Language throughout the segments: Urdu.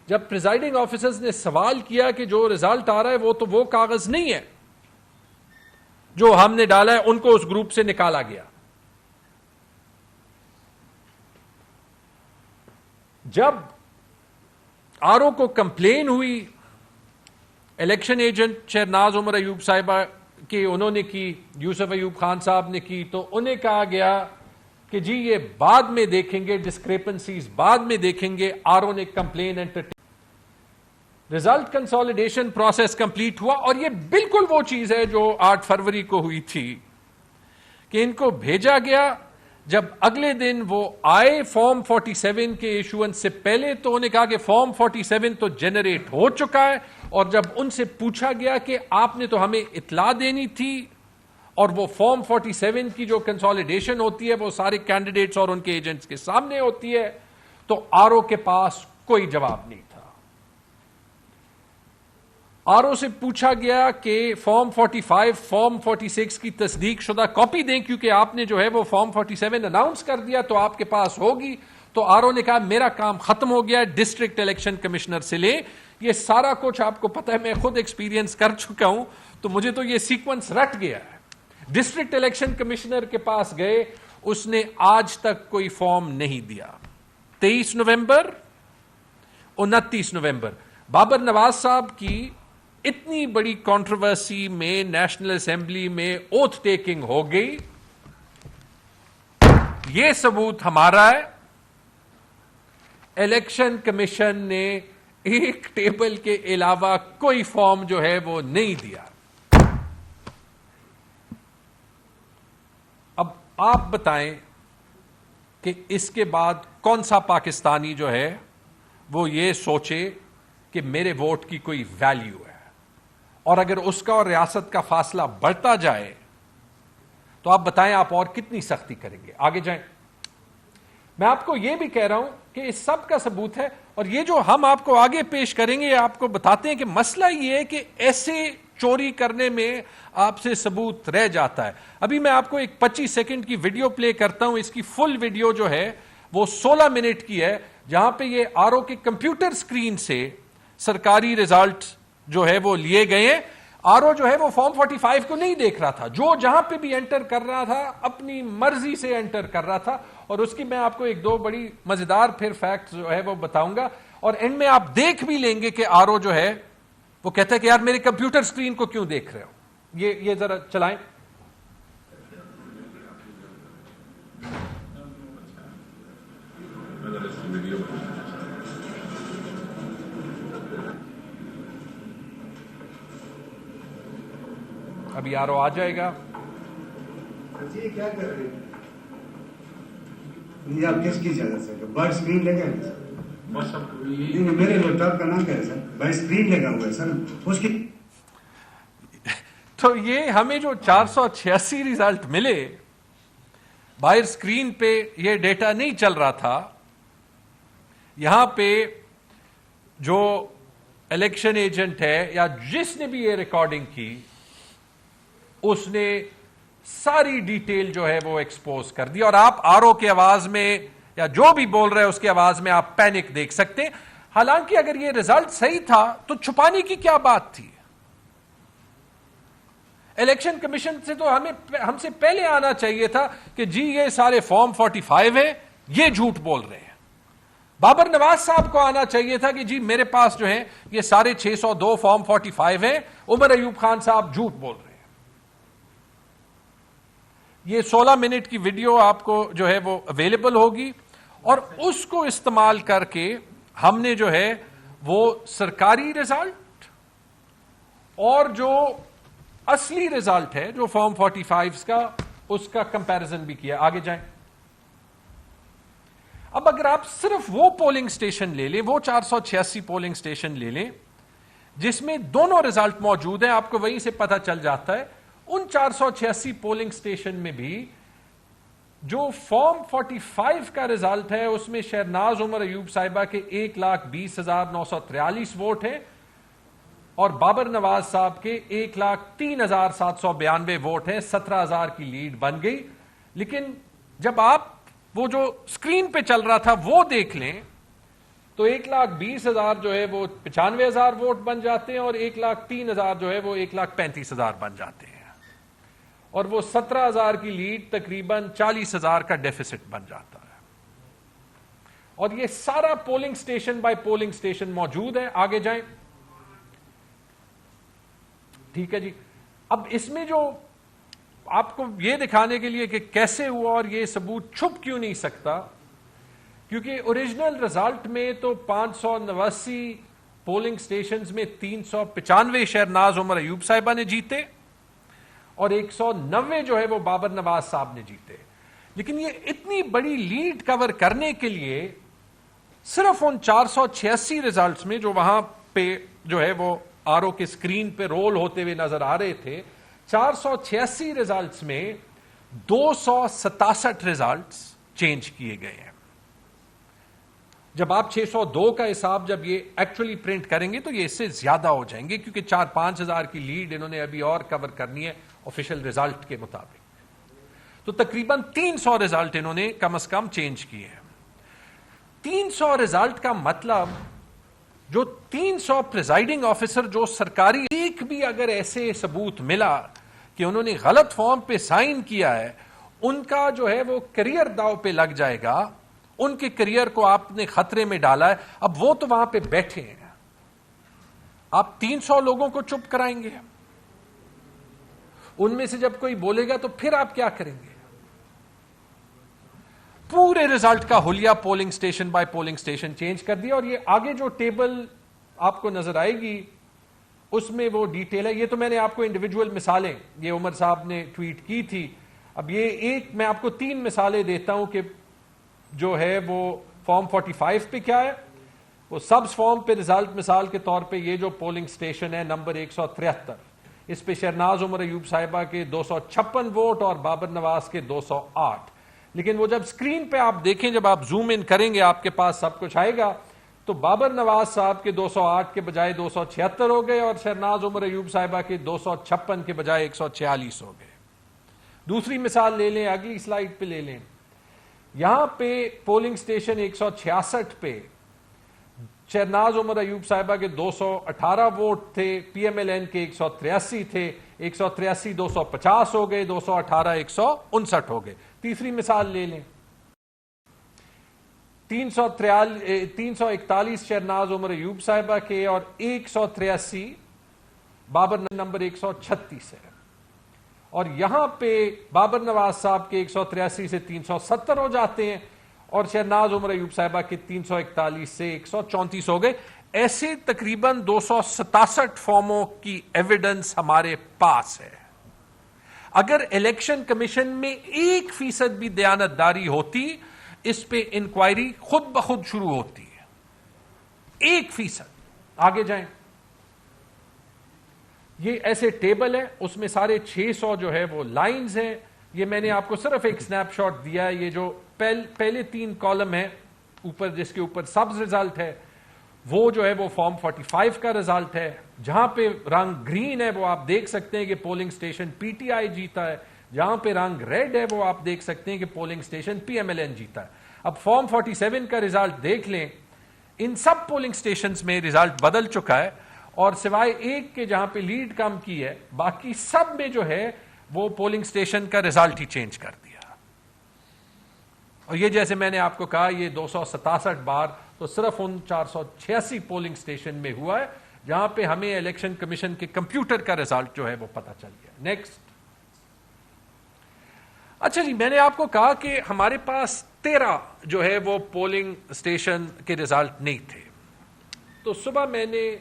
جب پریزائڈنگ آفیسرز نے سوال کیا کہ جو رزلٹ آ رہا ہے وہ کاغذ نہیں ہے جو ہم نے ڈالا ہے, ان کو اس گروپ سے نکالا گیا. جب آر او کو کمپلین ہوئی الیکشن ایجنٹ شہناز عمر ایوب صاحبہ کہ انہوں نے کی, یوسف ایوب خان صاحب نے کی, تو انہیں کہا گیا کہ جی یہ بعد میں دیکھیں گے, ڈسکریپنسیز بعد میں دیکھیں گے. آر او نے complain result consolidation process complete ہوا, اور یہ بالکل وہ چیز ہے جو 8 فروری کو ہوئی تھی کہ ان کو بھیجا گیا. جب اگلے دن وہ آئے فارم 47 کے ایشوئنس سے پہلے, تو انہوں نے کہا کہ فارم 47 تو جنریٹ ہو چکا ہے, اور جب ان سے پوچھا گیا کہ آپ نے تو ہمیں اطلاع دینی تھی, اور وہ فارم 47 کی جو کنسالیڈیشن ہوتی ہے وہ سارے کینڈیڈیٹس اور ان کے ایجنٹس کے سامنے ہوتی ہے, تو آر او کے پاس کوئی جواب نہیں تھا. آر او سے پوچھا گیا کہ فارم 45 فارم 46 کی تصدیق شدہ کاپی دیں, کیونکہ آپ نے جو ہے وہ فارم 47 اناؤنس کر دیا تو آپ کے پاس ہوگی. تو آر او نے کہا میرا کام ختم ہو گیا, ڈسٹرکٹ الیکشن کمشنر سے لیں. یہ سارا کچھ آپ کو پتا ہے, میں خود ایکسپیرینس کر چکا ہوں, تو مجھے تو یہ سیکوینس رٹ گیا ہے. ڈسٹرکٹ الیکشن کمشنر کے پاس گئے, اس نے آج تک کوئی فارم نہیں دیا. 23 نومبر 29 نومبر بابر نواز صاحب کی اتنی بڑی کنٹروورسی میں نیشنل اسمبلی میں اوتھ ٹیکنگ ہو گئی. یہ ثبوت ہمارا ہے, الیکشن کمیشن نے ایک ٹیبل کے علاوہ کوئی فارم جو ہے وہ نہیں دیا. اب آپ بتائیں کہ اس کے بعد کون سا پاکستانی جو ہے وہ یہ سوچے کہ میرے ووٹ کی کوئی ویلیو ہے, اور اگر اس کا اور ریاست کا فاصلہ بڑھتا جائے تو آپ بتائیں آپ اور کتنی سختی کریں گے. آگے جائیں. میں آپ کو یہ بھی کہہ رہا ہوں کہ اس سب کا ثبوت ہے, اور یہ جو ہم آپ کو آگے پیش کریں گے آپ کو بتاتے ہیں کہ مسئلہ یہ ہے کہ ایسے چوری کرنے میں آپ سے ثبوت رہ جاتا ہے. ابھی میں آپ کو ایک 25 سیکنڈ کی ویڈیو پلے کرتا ہوں. اس کی فل ویڈیو جو ہے وہ 16 منٹ کی ہے, جہاں پہ یہ آر او کے کمپیوٹر سکرین سے سرکاری ریزلٹ جو ہے وہ لیے گئے ہیں. آر او جو ہے وہ فارم 45 کو نہیں دیکھ رہا تھا, جو جہاں پہ بھی انٹر کر رہا تھا اپنی مرضی سے انٹر کر رہا تھا. اور اس کی میں آپ کو ایک دو بڑی مزیدار پھر فیکٹ جو ہے وہ بتاؤں گا, اور اینڈ میں آپ دیکھ بھی لیں گے کہ آر او جو ہے وہ کہتا ہے کہ یار میرے کمپیوٹر سکرین کو کیوں دیکھ رہے ہو. یہ ذرا چلائیں. ابھی آر او آ جائے گا. جی کیا کر رہے ہیں آپ کس کی اجازت سے بڑا اسکرین لے گئے نہیں, میرے لیپ ٹاپ کا نام کیا ہے سر, بڑا اسکرین لگا ہوا ہے سر اس کی. تو یہ ہمیں جو 486 ریزلٹ ملے باہر اسکرین پہ یہ ڈیٹا نہیں چل رہا تھا. یہاں پہ جو الیکشن ایجنٹ ہے یا جس نے بھی یہ ریکارڈنگ کی اس نے ساری ڈیٹیل جو ہے وہ ایکسپوز کر دی, اور آپ آر او کی آواز میں یا جو بھی بول رہے اس کی آواز میں آپ پینک دیکھ سکتے ہیں. حالانکہ اگر یہ ریزلٹ صحیح تھا تو چھپانے کی کیا بات تھی. الیکشن کمیشن سے تو ہم سے پہلے آنا چاہیے تھا کہ جی یہ سارے فارم 45 ہے, یہ جھوٹ بول رہے ہیں. بابر نواز صاحب کو آنا چاہیے تھا کہ جی میرے پاس جو ہے یہ سارے 602 فارم 45 ہیں, عمر ایوب خان صاحب جھوٹ بول رہے ہیں. یہ 16 منٹ کی ویڈیو آپ کو جو ہے وہ اویلیبل ہوگی, اور اس کو استعمال کر کے ہم نے جو ہے وہ سرکاری رزلٹ اور جو اصلی رزلٹ ہے جو فارم 45 کا اس کا کمپیریزن بھی کیا. آگے جائیں. اب اگر آپ صرف وہ پولنگ سٹیشن لے لیں, وہ 486 پولنگ سٹیشن لے لیں جس میں دونوں رزلٹ موجود ہیں, آپ کو وہیں سے پتہ چل جاتا ہے. ان 486 پولنگ سٹیشن میں بھی جو فارم 45 کا رزلٹ ہے اس میں شہناز عمر ایوب صاحبہ کے 1,20,943 ووٹ ہیں, اور بابر نواز صاحب کے 1,03,792 ووٹ ہیں. 17,000 کی لیڈ بن گئی. لیکن جب آپ وہ جو سکرین پہ چل رہا تھا وہ دیکھ لیں تو 1,20,000 جو ہے وہ 95,000 ووٹ بن جاتے ہیں اور 1,03,000 جو ہے وہ 1,35,000 بن جاتے ہیں، اور وہ 17,000 کی لیڈ تقریباً 40,000 کا ڈیفیسٹ بن جاتا ہے. اور یہ سارا polling station by polling station موجود ہے. آگے جائیں. ٹھیک ہے جی. اب اس میں جو آپ کو یہ دکھانے کے لیے کہ کیسے ہوا اور یہ ثبوت چھپ کیوں نہیں سکتا، کیونکہ اوریجنل رزلٹ میں تو 589 پولنگ سٹیشنز میں 395 شہرناز عمر ایوب صاحبہ نے جیتے اور 190 جو ہے وہ بابر نواز صاحب نے جیتے. لیکن یہ اتنی بڑی لیڈ کور کرنے کے لیے صرف ان 486 ریزلٹس میں جو وہاں پہ جو ہے وہ آر او کے اسکرین پہ رول ہوتے ہوئے نظر آ رہے تھے، 486 ریزلٹس میں 267 ریزلٹس چینج کیے گئے ہیں. جب آپ 602 کا حساب جب یہ ایکچولی پرنٹ کریں گے تو یہ اس سے زیادہ ہو جائیں گے، کیونکہ 4-5 ہزار کی لیڈ انہوں نے ابھی اور کور کرنی ہے آفیشیل ریزلٹ کے مطابق. تو تقریباً 300 ریزلٹ انہوں نے کم از کم چینج کیے ہیں. 300 ریزلٹ کا مطلب جو 300 پریزائڈنگ آفیسر جو سرکاری، ایک بھی اگر ایسے ثبوت ملا کہ انہوں نے غلط فارم پہ سائن کیا ہے، ان کا جو ہے وہ کریئر داؤ پہ لگ جائے گا. ان کے کریئر کو آپ نے خطرے میں ڈالا ہے. اب وہ تو وہاں پہ بیٹھے ہیں، آپ 300 لوگوں کو چپ کرائیں گے؟ ان میں سے جب کوئی بولے گا تو پھر آپ کیا کریں گے؟ پورے ریزلٹ کا حلیہ polling station by polling station change کر دیا. اور یہ آگے جو ٹیبل آپ کو نظر آئے گی اس میں وہ ڈیٹیل ہے. یہ تو میں نے آپ کو انڈیویجول مثالیں یہ عمر صاحب نے ٹویٹ کی تھی. اب یہ ایک میں آپ کو 3 مثالیں دیتا ہوں کہ جو ہے وہ فارم 45 پہ کیا ہے. وہ سبز فارم پہ ریزلٹ مثال کے طور پہ یہ جو پولنگ سٹیشن ہے نمبر 173، اس پہ شہرناز عمر ایوب صاحبہ کے 256 ووٹ اور بابر نواز کے 208. لیکن وہ جب سکرین پہ آپ دیکھیں، جب آپ زوم ان کریں گے آپ کے پاس سب کچھ آئے گا، تو بابر نواز صاحب کے 208 کے بجائے 276 ہو گئے اور شہرناز عمر ایوب صاحبہ کے 256 کے بجائے 146 ہو گئے. دوسری مثال لے لیں، اگلی سلائیڈ پہ لے لیں. یہاں پہ پولنگ سٹیشن 166 پہ شہرناز عمر ایوب صاحبہ کے 218 ووٹ تھے، پی ایم ایل این کے 183 تھے. 183 250 ہو گئے، 218 159 ہو گئے. تیسری مثال لے لیں، 341 شہرناز عمر ایوب صاحبہ کے اور 183 بابر نمبر 136 ہے. اور یہاں پہ بابر نواز صاحب کے 183 سے 370 ہو جاتے ہیں اور شہرناز عمر ایوب صاحبہ کے 341 سے 134 ہو گئے. ایسے تقریباً 267 فارموں کی ایویڈنس ہمارے پاس ہے. اگر الیکشن کمیشن میں 1% بھی دیانتداری ہوتی، اس پہ انکوائری خود بخود شروع ہوتی ہے. 1%. آگے جائیں. یہ ایسے ٹیبل ہے، اس میں سارے 600 جو ہے وہ لائنز ہیں. یہ میں نے آپ کو صرف ایک سنیپ شاٹ دیا ہے. یہ جو پہلے 3 کالم ہیں اوپر، جس کے اوپر سبز ریزلٹ ہے، وہ جو ہے وہ فارم 45 کا ریزلٹ ہے. جہاں پہ رنگ گرین ہے وہ آپ دیکھ سکتے ہیں کہ polling station P T I جیتا ہے. جہاں پہ رنگ ریڈ ہے وہ آپ دیکھ سکتے ہیں کہ polling station P M L N جیتا ہے. اب فارم 47 کا ریزلٹ دیکھ لیں. ان سب پولنگ سٹیشنز میں ریزلٹ بدل چکا ہے، اور سوائے ایک کے جہاں پہ لیڈ کم کی ہے، باقی سب میں جو ہے وہ پولنگ سٹیشن کا ریزلٹ ہی چینج کر دیا. اور یہ جیسے میں نے آپ کو کہا، یہ 267 بار تو صرف ان 486 پولنگ سٹیشن میں ہوا ہے جہاں پہ ہمیں الیکشن کمیشن کے کمپیوٹر کا ریزلٹ جو ہے وہ پتا چل گیا. نیکسٹ. اچھا جی، میں نے آپ کو کہا کہ ہمارے پاس 13 جو ہے وہ پولنگ سٹیشن کے ریزلٹ نہیں تھے. تو صبح میں نے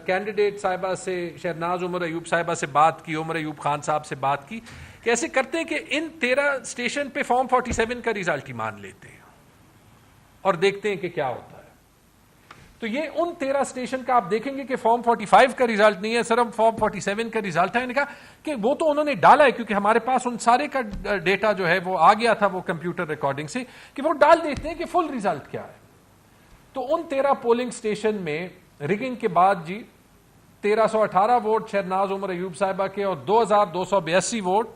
کینڈیڈیٹ صاحبہ سے، شہرناز عمر ایوب صاحبہ سے بات کی، عمر ایوب خان صاحب سے بات کی کہ ایسے کرتے ہیں کہ ان 13 سٹیشن پہ فارم 47 کا ریزلٹ ہی مان لیتے ہیں اور دیکھتے ہیں کہ کیا ہوتا ہے. تو یہ ان 13 سٹیشن کا آپ دیکھیں گے کہ فارم 45 کا ریزلٹ نہیں ہے، صرف فارم 47 کا ریزلٹ ہے. میں نے کہا کہ وہ تو انہوں نے ڈالا ہے، کیونکہ ہمارے پاس ان سارے کا ڈیٹا جو ہے وہ آ گیا تھا وہ کمپیوٹر ریکارڈنگ سے، کہ وہ ڈال دیتے ہیں کہ فل ریزلٹ کیا ہے. تو ان 13 پولنگ سٹیشن میں ریگنگ کے بعد جی 1318 ووٹ شہرناز عمر ایوب صاحبہ کے اور 2282 ووٹ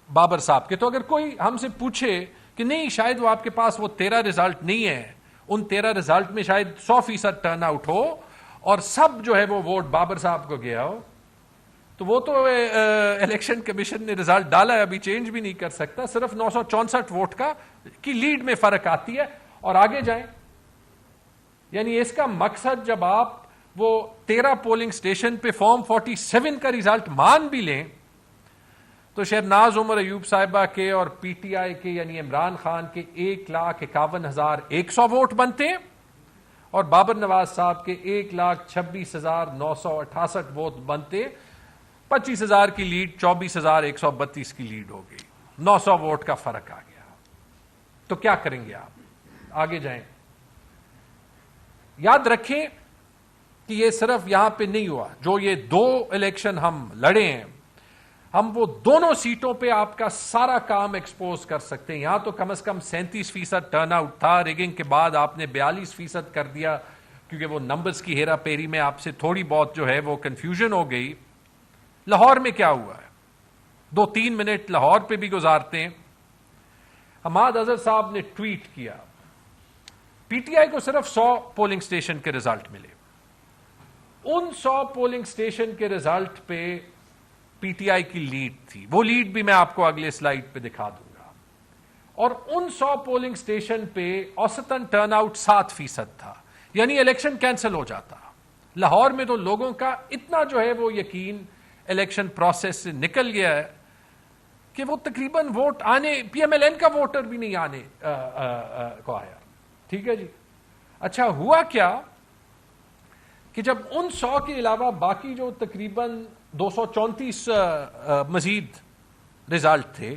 بابر صاحب کے. تو اگر کوئی ہم سے پوچھے کہ نہیں شاید وہ آپ کے پاس وہ 13 ریزلٹ نہیں ہے، ان 13 رزلٹ میں شاید 100% ٹرن آؤٹ ہو اور سب جو ہے وہ ووٹ بابر صاحب کو گیا ہو, تو وہ تو الیکشن کمیشن نے رزلٹ ڈالا ہے, ابھی چینج بھی نہیں کر سکتا. صرف 964 ووٹ کی لیڈ میں فرق آتی ہے اور آگے جائیں. یعنی اس کا مقصد جب آپ وہ 13 پولنگ سٹیشن پہ فارم 47 کا ریزلٹ مان بھی لیں تو شہناز عمر ایوب صاحبہ کے اور پی ٹی آئی کے یعنی عمران خان کے 1,51,100 ووٹ بنتے ہیں اور بابر نواز صاحب کے 1,26,968 ووٹ بنتے. 25,000 کی لیڈ 24,132 کی لیڈ ہو گئی, 900 ووٹ کا فرق آ گیا. تو کیا کریں گے آپ؟ آگے جائیں. یاد رکھیں کہ یہ صرف یہاں پہ نہیں ہوا, جو یہ 2 الیکشن ہم لڑے ہیں ہم وہ دونوں سیٹوں پہ آپ کا سارا کام ایکسپوز کر سکتے ہیں. یہاں تو کم از کم 37% ٹرن آؤٹ تھا, ریگنگ کے بعد آپ نے 42% کر دیا کیونکہ وہ نمبرز کی ہیرا پیری میں آپ سے تھوڑی بہت جو ہے وہ کنفیوژن ہو گئی. لاہور میں کیا ہوا ہے؟ 2-3 منٹ لاہور پہ بھی گزارتے ہیں. حماد اظہر صاحب نے ٹویٹ کیا, پی ٹی آئی کو صرف 100 پولنگ سٹیشن کے رزلٹ ملے. ان 100 پولنگ سٹیشن کے رزلٹ پہ پی ٹی آئی کی لیڈ تھی, وہ لیڈ بھی میں آپ کو اگلے سلائیڈ پہ دکھا دوں گا. اور ان 100 پولنگ سٹیشن پہ اوسطاً ٹرن آؤٹ 7% تھا, یعنی الیکشن کینسل ہو جاتا. لاہور میں تو لوگوں کا اتنا جو ہے وہ یقین الیکشن پروسیس سے نکل گیا ہے کہ وہ تقریباً ووٹ آنے, پی ایم ایل این کا ووٹر بھی نہیں آنے کو آیا. ٹھیک ہے جی. اچھا ہوا کیا کہ جب ان 100 کے علاوہ باقی جو تقریباً 234 مزید رزلٹ تھے,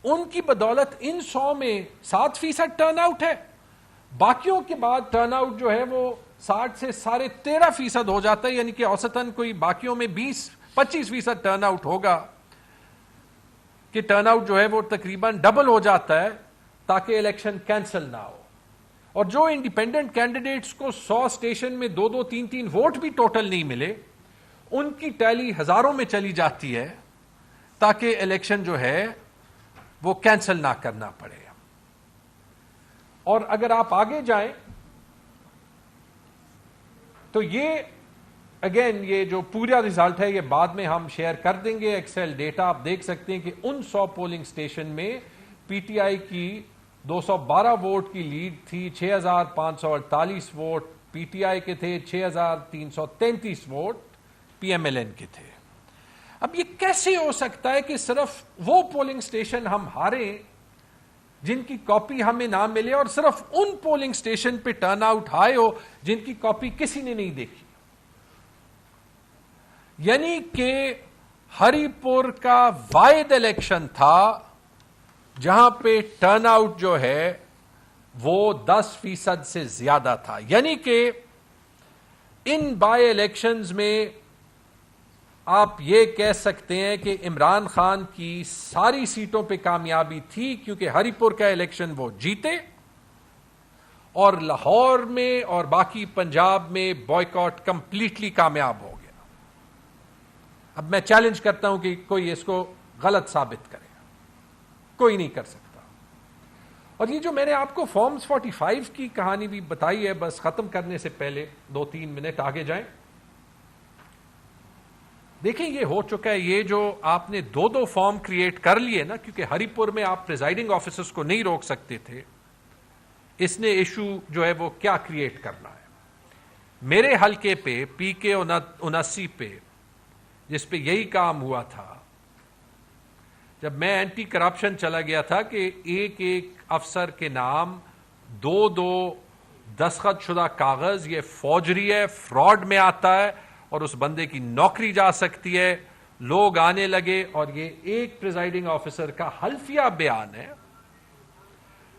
ان کی بدولت ان 100 میں 7% ٹرن آؤٹ ہے. باقیوں کے بعد ٹرن آؤٹ جو ہے وہ 60 سے 13.5% ہو جاتا ہے, یعنی کہ اوسطاً کوئی باقیوں میں 20-25% ٹرن آؤٹ ہوگا کہ ٹرن آؤٹ جو ہے وہ تقریباً ڈبل ہو جاتا ہے تاکہ الیکشن کینسل نہ ہو. اور جو انڈیپینڈنٹ کینڈیڈیٹس کو 100 سٹیشن میں 2-2, 3-3 ووٹ بھی ٹوٹل نہیں ملے, ان کی ٹیلی ہزاروں میں چلی جاتی ہے تاکہ الیکشن جو ہے وہ کینسل نہ کرنا پڑے. اور اگر آپ آگے جائیں تو یہ اگین یہ جو پورا ریزلٹ ہے یہ بعد میں ہم شیئر کر دیں گے, ایکسل ڈیٹا آپ دیکھ سکتے ہیں کہ ان 100 پولنگ سٹیشن میں پی ٹی آئی کی 212 ووٹ کی لیڈ تھی, 6,548 ووٹ پی ٹی آئی کے تھے, 6,333 vote P M L N کے تھے. اب یہ کیسے ہو سکتا ہے کہ صرف وہ پولنگ سٹیشن ہم ہارے جن کی کاپی ہمیں نہ ملے اور صرف ان پولنگ سٹیشن پہ ٹرن آؤٹ ہائی ہو جن کی کاپی کسی نے نہیں دیکھی؟ یعنی کہ ہری پور کا واحد الیکشن تھا جہاں پہ ٹرن آؤٹ جو ہے وہ 10% سے زیادہ تھا. یعنی کہ ان بائی الیکشنز میں آپ یہ کہہ سکتے ہیں کہ عمران خان کی ساری سیٹوں پہ کامیابی تھی کیونکہ ہری پور کا الیکشن وہ جیتے اور لاہور میں اور باقی پنجاب میں بوائیکاٹ کمپلیٹلی کامیاب ہو گیا. اب میں چیلنج کرتا ہوں کہ کوئی اس کو غلط ثابت کرے, کوئی نہیں کر سکتا. اور یہ جو میں نے آپ کو فارمز 45 کی کہانی بھی بتائی ہے, بس ختم کرنے سے پہلے 2-3 منٹ آگے جائیں. دیکھیں یہ ہو چکا ہے, یہ جو آپ نے 2 فارم کریٹ کر لیے نا, کیونکہ ہری پور میں آپ پریزائڈنگ آفیسرز کو نہیں روک سکتے تھے, اس نے ایشو جو ہے وہ کیا کریٹ کرنا ہے. میرے حلقے پہ پی کے 79 پہ جس پہ یہی کام ہوا تھا, جب میں اینٹی کرپشن چلا گیا تھا کہ ایک افسر کے نام 2 دستخط شدہ کاغذ, یہ فوجری ہے, فراڈ میں آتا ہے اور اس بندے کی نوکری جا سکتی ہے. لوگ آنے لگے اور یہ ایک پریزائڈنگ آفیسر کا حلفیہ بیان ہے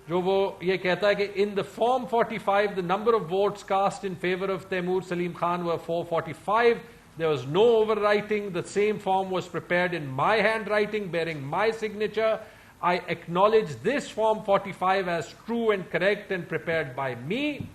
جو وہ یہ کہتا ہے کہ in the form 45 the number of votes cast in favor of Taimur Salim Khan were 445. There was no overwriting. The same form was prepared in my handwriting bearing my signature. I acknowledge this form 45 as true and correct and prepared by me.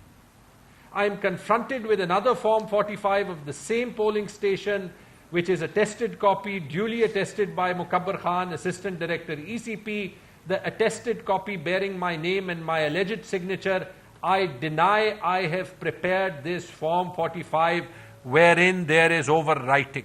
I am confronted with another form 45 of the same polling station which is a attested copy duly attested by Mukabbar Khan, Assistant Director ECP. The attested copy bearing my name and my alleged signature. I deny I have prepared this Form 45 wherein there is overwriting.